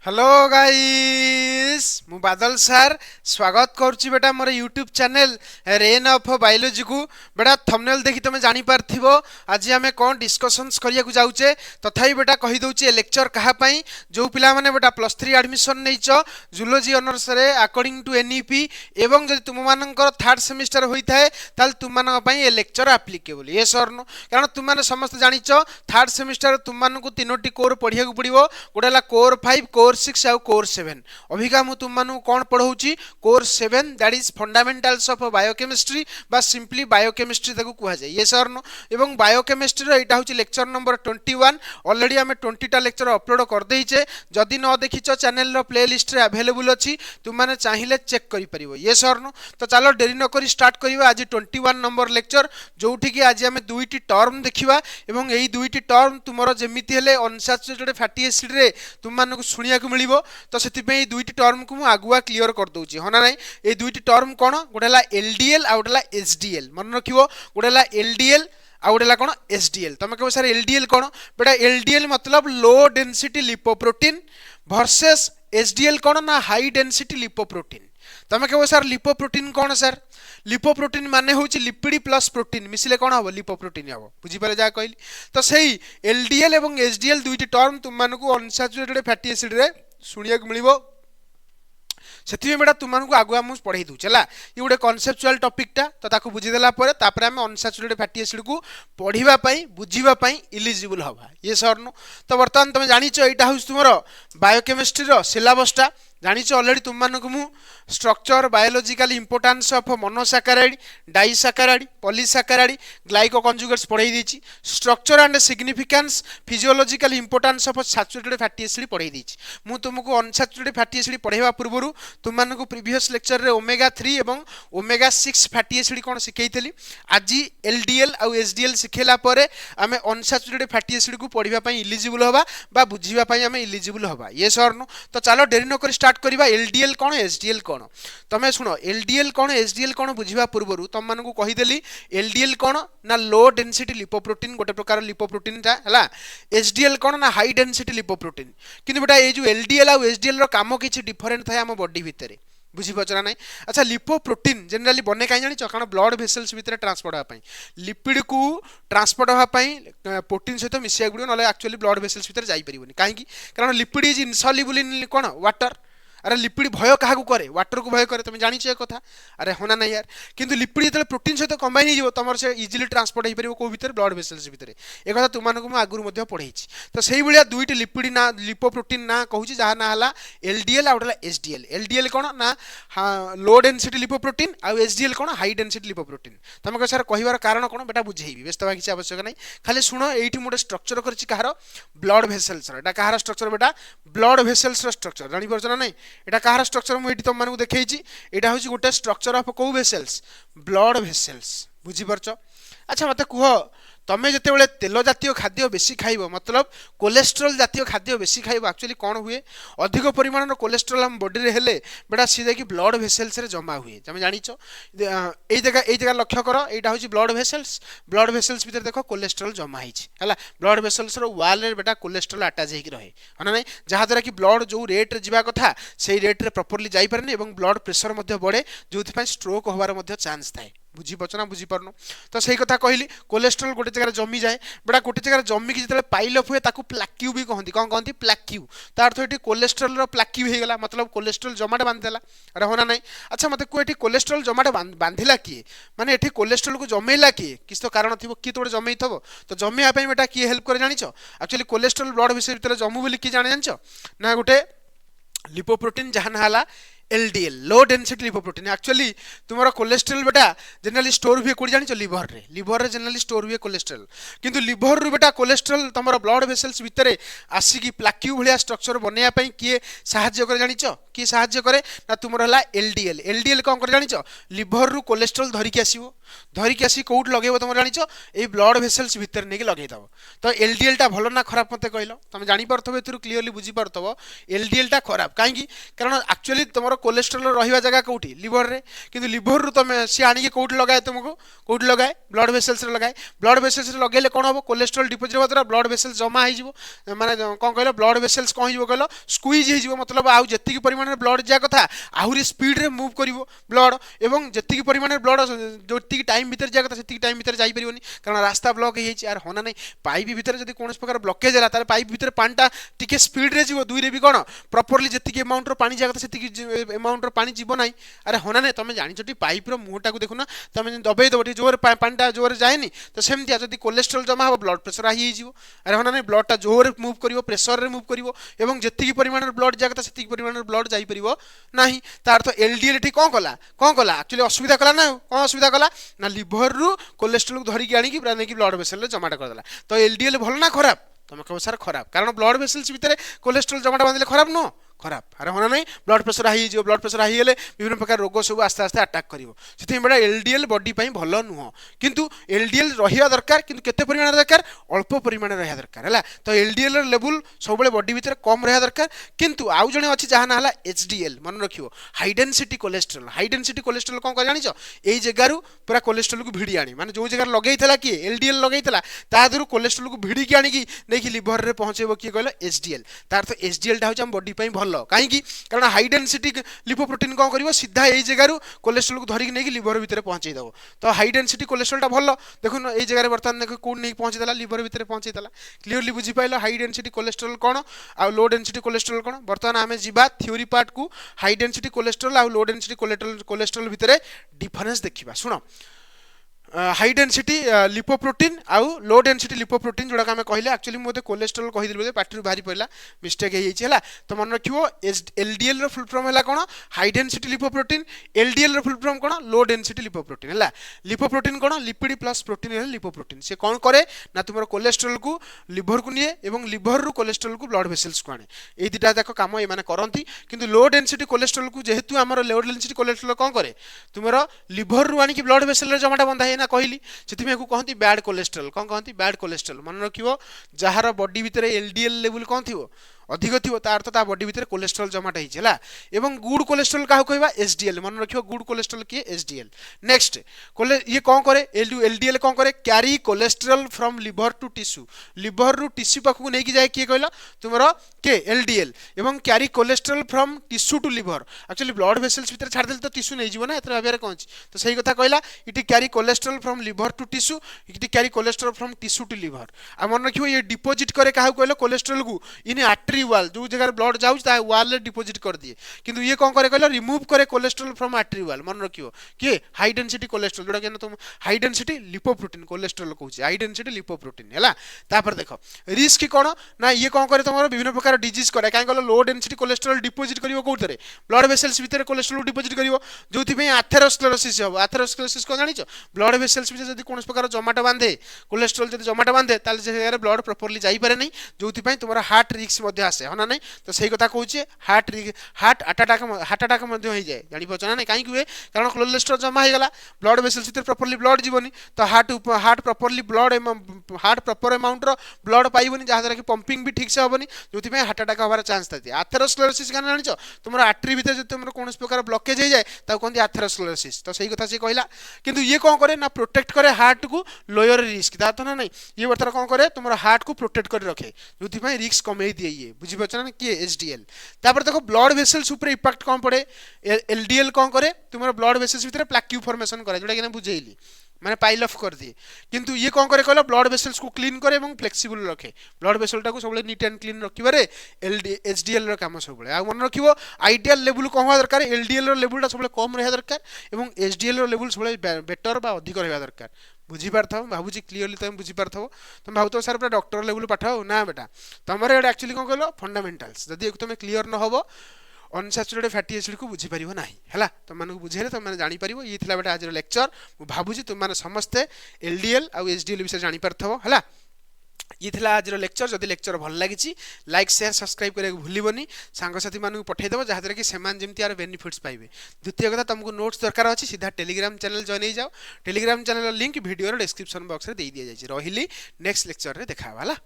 Hello guys मु बादल sir स्वागत करुच्ची बेटा मोर YouTube channel rain of biology को बेटा थंबनेल देखि तुम जानी पारथिबो आज आमे कोन डिस्कशंस करिया को जाउचे तथापि बेटा कहि दउची लेक्चर कहा पई जो पिला माने बेटा +3 एडमिशन नैचो जूलॉजी ऑनर्स रे अकॉर्डिंग टू एनईपी एवं जदि तुम मानकर थर्ड सेमिस्टर होई थाए ताल तुम मान पई ए लेक्चर एप्लीकेबल ये सर नो कारण तुम माने समस्त जानिचो थर्ड सेमिस्टर तुम मान को तीनोटी कोर पढिया को पड़िबो गोटेला कोर 5 कोर 6 आउ कोर 7 अभिका मु तुम मानु कोन पढौची कोर 7 that is fundamentals of biochemistry बा सिंपली बायोकेमिस्ट्री ताकू कुहा जाय ये सर नो एवं बायोकेमिस्ट्री रो एटा होची लेक्चर नंबर 21 ऑलरेडी हमें 20 टा लेक्चर अपलोड कर देइचे जदि न देखिचो चैनल रो प्लेलिस्ट रे अवेलेबल अछि तुम माने चाहिले चेक करि परिबो ये सर नो तो चलो देरी न करी स्टार्ट करिवा आज 21 नंबर लेक्चर जोठी कि आज हमें दुईटी टर्म देखिबा एवं एई दुईटी टर्म तुमरो जेमिति हेले अनसैचुरेटेड फैटी एसिड रे तुम मानक शुणिया को मिलिबो तो सेति दुईटी टर्म को मु आगुआ क्लियर कर दउची हना नै ए दुईटी टर्म कोन गोटेला एलडीएल आ गोटेला एसडीएल मन रखिबो गोटेला एलडीएल आ गोटेला कोन एसडीएल तमे कहबो सर एलडीएल कोन बेटा एलडीएल मतलब low density lipoprotein versus SDL कोन ना हाई डेंसिटी लिपोप्रोटीन तमे कहबो सर लिपोप्रोटीन कोन सर लिपोप्रोटीन माने होची लिपिड प्लस प्रोटीन मिसिले कोन हबो लिपोप्रोटीन हबो बुझी पाले जा कहली तो सेही एलडीएल एवं एसडीएल दुईटी टर्म तुम मानकु अनसैचुरेटेड फैटी एसिड रे सुनिया को मिलिबो सेति बेटा तुम मानकु आगुआ मु पढाई दउ चला ये गोटे कॉन्सेप्चुअल टॉपिक टा तो ताकू बुझी देला परे तापर हम अनसैचुरेटेड फैटी एसिड को पढिबा पई बुझिबा पई एलिजिबल हबा ये सर नो तो वर्तमान तुम जानिचो एटा होस तुमरो बायोकेमिस्ट्री रो सिलेबस टा जानिचो ऑलरेडी तुम मानकु मु structure biological importance of monosaccharide disaccharide polysaccharide glyco conjugates पढ़ाई देछि structure and significance physiological importance of saturated fatty acid पढ़ाई देछि मु तुमको अनसैचुरेटेड फैटी एसिड पढ़ाइबा पूर्वरु तुम मानकु प्रीवियस लेक्चर रे ओमेगा 3 एवं ओमेगा 6 फैटी एसिड कोन सिखैतली आज एलडीएल आ एसडीएल सिखेला परे आमे अनसैचुरेटेड फैटी एसिड को पढ़िबा पई एलिजिबल होबा बा बुझिबा पई आमे एलिजिबल होबा ये सर नो तो चलो देरी न कर स्टार्ट करिबा एलडीएल कोन एसडीएल कोन तमे सुनो एलडीएल कोन एसडीएल कोन बुझिबा पूर्वरु तुम मानकु कहि देली एलडीएल कोन ना लो डेंसिटी लिपोप्रोटीन गोटे प्रकार लिपोप्रोटीन ता हला एसडीएल कोन ना हाई डेंसिटी लिपोप्रोटीन किंतु बेटा ए जो एलडीएल आ एसडीएल रो काम किछि डिफरेंट थाय हम बॉडी भितरे बुझी पचरा नै अच्छा लिपोप्रोटीन जनरली बने काई जानि कारण ब्लड वेसल्स भितरे ट्रांसपोर्ट होआ पई लिपिड को ट्रांसपोर्ट होआ पई प्रोटीन सहित मिसिया गुडी नले एक्चुअली ब्लड वेसल्स भितरे जाई परिबोनी काहे कि कारण lipid is insoluble in cone water अरे लिपिड भय क्या करे वाटर को भय करे तुम जानी ए कथा अरे होना ना यार किंतु लिपिड जो प्रोटीन सहित कंबाइन हो तुम से इजिली ट्रांसपोर्ट हो पार कौ भर ब्लड वेसल्स भितर एक कथा तुम आगुरी पढ़ाई तो से भाया दुईट लिपिड ना लिपोप्रोटीन ना कहूँ जहाँ ना है एलडीएल आ गया एसडीएल एलडीएल कौन ना लो डेंसिटी लिपोप्रोटीन आ एसडीएल कौन हाई डेंसिटी लिपोप्रोटीन तुम कह सर कहबार कारण कौन बेटा बुझेबी व्यस्त हवा किसी आवश्यक नहीं खाली शुण ये गोटे स्ट्रक्चर कर ब्लड भेसल्स कहार स्ट्रक्चर बेटा ब्लड भेसल्स स्ट्रक्चर जापर ना नहीं एटा कहार स्ट्रक्चर मुझे तुम मानक देखी एटा हूँ गोटे स्ट्रक्चर ऑफ कौ वेसल्स ब्लड वेसल्स बुझीपार अच्छा मत कह तमें जिते तेल जातीय खाद्य बेसी खाइब मतलब कोलेस्ट्रोल जातीय खाद्य बेसी खाइब एक्चुअली कौन हुए अधिक परिमाण कोलेस्ट्रोल हम बॉडी रे हेले बेटा सी जाकि ब्लड वेसल्स रे जमा हुए तुम जानिଛ एई जगह लक्ष्य कर एटा होची ब्लड वेसल्स भीतर देखो कोलेस्ट्रोल जमा हिची हला ब्लड वेसल्स रो वॉल रे बेटा कोलेस्ट्रोल अटैच हेकि रहे हना नै जहा द्वारा कि ब्लड जो रेट रे जीवा कथा सेही रेट रे प्रॉपर्ली जाई परनी एवं ब्लड प्रेशर मध्ये बढ़े जोथि पय स्ट्रोक होबार मध्ये चांस थाए बुझी पचना बुझी पारनो तो सही कथा कहली कोलेस्ट्रोल गोटे जगह जमी जाए बेटा गोटे जगह जमी कि जिते पाइल अप हुए ताकू प्लाक्यू भी कहती कौन कहती प्लाक्यू तार अर्थ ये कोलेस्ट्रोल रो प्लाक्यू हो गला मतलब कोलेस्ट्रोल जमाटे बांधिदेला अरे होना नहीं अच्छा मत को ये कोलेस्ट्रोल जमाटे बांधिला किए माने ये कोलेस्ट्रोल को जमेला किए किस तो कारण थी किए तो जमे थो तो जमेवा बेटा किए हेल्प करे जानिଛ एक्चुअली कोलेस्ट्रोल ब्लड विषय भितर जमू बोली किए जाने जानिଛ ना गोटे लिपोप्रोटीन जहाँ ना एलडीएल लो डेंसिटी लिपोप्रोटीन एक्चुअली तुम्हारा कोलेस्ट्रॉल बेटा जनरली स्टोर हुए कोड़ी जानिଛ लिवर रे जनरली स्टोर हुए कोलेस्ट्रॉल किंतु लिवर रु बेटा कोलेस्ट्रॉल तुम ब्लड वेसल्स भितर आसिकी प्लाक्यू भलिया स्ट्रक्चर बनैया पई किए साहाय्य करे जानिଛ किए साहाय्य करे ना तुमर हला एलडीएल एलडीएल कौन करे जानिଛ लिवर रु कोलेस्ट्रॉल धरिकी आसीबो धरिकी आसी कोउट लगेबो तुम जानिଛ ए ब्लड वेसल्स भितर नेकी लगेई दबो तो एलडीएल टा भलो ना खराब मते कहलो तुम जानि परथबो एतरु क्लियरली बुझी परथबो एलडीएल टा खराब काहे कि कारण एक्चुअली तुमर कोलेस्ट्रॉल रहिबा जगह कोठी लिवर रे किंतु लिवर रु तुम सी आनी कोठी लगाए तुमको कोठी लगाए ब्लड वेसल्स रे लगाए ब्लड वेसल्स रे लगेले कोन हो कोलेस्ट्रॉल डिपोजिट होबा द्वारा ब्लड वेसल्स जमा हो जिवो माने कोन कहलो ब्लड वेसल्स कोन हिबो कहलो स्क्वीज हो जिवो मतलब आउ जत्ति परिमाण रे ब्लड जा कथा आहुरी स्पीड रे मूव करिवो ब्लड एवं जत्ति परिमाण रे ब्लड जत्ति टाइम भीतर जा कथा जत्ति टाइम भीतर जाई परिवनी कारण रास्ता ब्लॉक हे छि यार होना नै पाइप भीतर जदी कोनस प्रकार ब्लॉकेज होला ताले पाइप भीतर पानीटा टिके स्पीड रे जिवो दुई रे भी कोन प्रॉपर्ली जत्ति अमाउंट रो पानी जा कथा जत्ति अमाउंट रो पानी जीव नाही अरे होना नै तमे जानि छटी पाइप रो मुहटा को देखु ना तमे दबे दबटी जोर पानीटा जोर जाएनी तो सेमती जदी कोलेस्ट्रॉल जमा हो ब्लड प्रेशर हाई जिवो अरे होना नै ब्लडटा जोर मूव करिवो प्रेशर रे मूव करिवो एवं जत्ति परिमाण रे ब्लड जा कथा जत्ति परिमाण रे ब्लड जाई परिवो नाही तार तो एलडीएल ठी कोन कला एक्चुअली असुविधा कला ना कोन असुविधा कला ना लिवर रु कोलेस्ट्रॉल को धरि के आनी कि ब्राने की ब्लड वेसल रे जमाटा कर देला तो एलडीएल भल ना खराब तुम कहो सर खराब कारण ब्लड वेसल्स भितर कोलेस्ट्रॉल जमाटा बांधले खराब नो खराब अरे होना नहीं ब्लड प्रेशर हाई जो ब्लड प्रेशर हाई हेले विभिन्न प्रकार रोग सब आस्ते आस्ते अटैक करिवो सेति बडा एलडीएल बॉडी पई भलो नुह किंतु एलडीएल रहिया दरकार किंतु केते परिमाण दरकार अल्प परिमाण रहिया दरकार हला तो एलडीएल र लेवल सब बडे बॉडी भीतर कम रहिया दरकार किंतु आउ जणे अछि जहाना हला एचडीएल मन रखियो हाई डेंसिटी कोलेस्ट्रॉल कोन कर जानिछो एई जगारु पूरा कोलेस्ट्रॉल को भिडी आनी माने जो जगार लगेइथला कि एलडीएल लगेइथला ता दरु कोलेस्ट्रॉल को भिडी के आनी कि नै कि लिवर रे पहुंचेबो कि कहलो एचडीएल तार तो एचडीएल टा होछ हम बॉडी पई भलो कहीं कारण हाई डेंसिटी लिपोप्रोटीन कौन कर सीधा यही जगह कोलेस्ट्रॉल को धरिक नहीं लिवर भितर पहुंचे दब तो हाई डेंसिटी कोलेस्ट्रॉल भल देखो ये जगह बर्तमान देख कौन नहीं पहुंचेला लिवर भितर पहुंचेला क्लीयरली बुझीपाल हाई डेंसिटी कोलेस्ट्रॉल कौन आ लो डेंसिटी कोलेस्ट्रॉल कौन बर्तमान आम जा थ्योरी पार्ट को हाई डेंसिटी कोलेस्ट्रॉल आ लो डेंसिटी कोलेस्ट्रॉल भितर डिफरेंस देखा शुण हाई डेंसिटी लिपोप्रोटीन आउ लो डेंसिटी लिपोप्रोटीन जोड़ा आम कहले एक्चुअली मुझे कोलेस्ट्रॉल कहीदेली बोले पार्टी बाहरी पड़ा मिस्टेक है तो मन रखियो एलडीएल फुल फॉर्म है कौन high density lipoprotein LDL full form कौन लो डेंसिटी लिपोप्रोटीन है लिपोप्रोटीन कौन लिपिड प्लस प्रोटीन है लिपोप्रोटीन से कौन करे ना तुम कोलेस्ट्रॉल को लिवर को निए और लिवर रु कोलेस्ट्रॉल को ब्लड वेसल्स को आने ये दुटा जाक कम ये करती किंतु लो डेंसिटी कोलेस्ट्रॉल को जेहेतु आम लो डेंसिटी कोलेस्ट्रॉल कौन करे तुम लिवर रु आनिक ब्लड वेसल जमाटा बंधा है ना कहली से कहती बैड कोलेस्ट्रॉल कौन कहती बैड कोलेस्ट्रॉल मन रखियो जार बॉडी भितर एलडीएल लेवल कौन थी अधिक थी तार तो बॉडी भितर कोलेस्ट्रॉल जमाटा है एवं गुड कोलेस्ट्रॉल क्या कहवा एचडीएल मन रखियो गुड कोलेस्ट्रॉल किए एचडीएल नेक्स्ट ये कौन करे एलडीएल कौन करे carry cholesterol from liver to tissue liver रु टिश्यू पाखक नहीं जाए किए कहला तुम के एलडीएल एवं carry cholesterol from tissue to liver actually blood vessels भितर छाड़ देले तो टिश्यू नहीं जीव ना एतर भाबरे कौन तो सही कथा कहला it carry cholesterol from liver to tissue it carry cholesterol from tissue to liver आ मन रखियो ये डिपोजिट करे काहू कहलो कोलेस्ट्रॉल को इन आर्टरी वाल जो जगह ब्लड जाऊँ वाल डिपोजिट कर दिए किंतु ये कौन करे कहलो रिमूव करे कोलेस्ट्रॉल फ्रॉम आर्टरी वाल मन रखियो किए हाई डेंसिटी कोलेस्ट्रॉल जोड़ा कि तुम हाई डेंसिटी लिपोप्रोटीन कोलेस्ट्रॉल कहूँ हाई डेंसिटी लिपोप्रोटीन है तापर देख रिस्क कौन ना ये कौन करे तुम विभिन्न प्रकार डिजीज करे कहीं कहलो लो डेंसिटी कोलेस्ट्रॉल डिपोजिट करिवो कोउतरे ब्लड वेसल्स भितर कोलेस्ट्रॉल डिपोजिट करिवो जोथि पे एथेरोस्क्लेरोसिस हो एथेरोस्क्लेरोसिस को जानिछो ब्लड वेसल्स भितर जदी कोनस प्रकार जमाटा बांधे कोलेस्ट्रॉल जदी जमाटा बांधे ताले जे ब्लड प्रॉपर्ली जाई पारे नै जोथि पे तुमरा हार्ट रिस्क मध्ये आसे हना नै तो सही कथा कहूचे हार्ट अटैक मध्ये हो जाए जानि पछ ना काई हुए कारण कोलेस्ट्रॉल जमा हो गला ब्लड वेसल्स भितर प्रॉपर्ली ब्लड जीवनी तो heart properly blood heart proper amount रो ब्लड पाइबनी जहाँ द्वारा कि पंपिंग भी ठीक से होबनी जोथि पे हार्ट अटैक होबार चांस थाती एथेरोस्क्लेरोसिस का जानिछो तुमरा आर्टरी भितर जति तुमरा कोनस प्रकार ब्लॉकेज हो जाए ताको कहंती एथेरोस्क्लेरोसिस तो सही कथा से कहला किंतु ये कौन करे ना प्रोटेक्ट करे हार्ट को लोअर रिस्क दा तो ना नहीं ये बर्तमान कौन करे तुमरा हार्ट को प्रोटेक्ट कर रखे जोथि पे रिस्क कमे दिए ये बुझी पछ ना कि एचडीएल तापर देखो ब्लड वेसल्स ऊपर इंपैक्ट कौन पड़े एलडीएल कौन करे तुमरा ब्लड वेसल्स भितर प्लाक्यू फॉर्मेशन करे जोटा कि ना बुझेइली माने पाइल ऑफ कर दिए किंतु ये कौन करे कहलो ब्लड वेसल्स को क्लीन करे और फ्लेक्सिबल रखे ब्लड वेसल टाको सब नीट एंड क्लीन रखिबारे एचडीएल रो काम सब आ मन रखिबो आइडियल लेवल कम होवा दरकार एलडीएल रो लेवल सब कम रहा दरकार और एचडीएल रो लेवल सब बेटर बा अधिक रहा दरकार बुझी पार्थो भाबुची क्लियरली तुम बुझी पार्थो तुम भाबुतो सर पूरा डॉक्टर लेवल पाठाओ ना बेटा तुमरे एटा एक्चुअली कौन कहलो फंडामेंटल्स जदी तुम क्लियर न होबो अनसैचुरेटेड फैटी एसिड को बुझी पारिबो नाही हैला तुम माने बुझेले तुम माने जानि पारिबो ये थिला बेटा आज लेक्चर मु भाबुची तुम माने समस्ते एलडीएल आ एचडीएल विषय जानि पारथबो हैला ये थिला आज लेक्चर जदि लेक्चर भल लागिची लाइक शेयर सब्सक्राइब करे भूलिबनी सांग साथी मानू पठै देबो जहा कि सेमान जेमति यार बेनिफिट्स पाइबे द्वितीय कथा तुमको नोट्स दरकार अछि सीधा टेलीग्राम चैनल जॉइन हो जाओ टेलीग्राम चैनल लिंक वीडियो रो डिस्क्रिप्शन बॉक्स रे दे दिया जाय रहिली नेक्स्ट लेक्चर रे देखा वाला।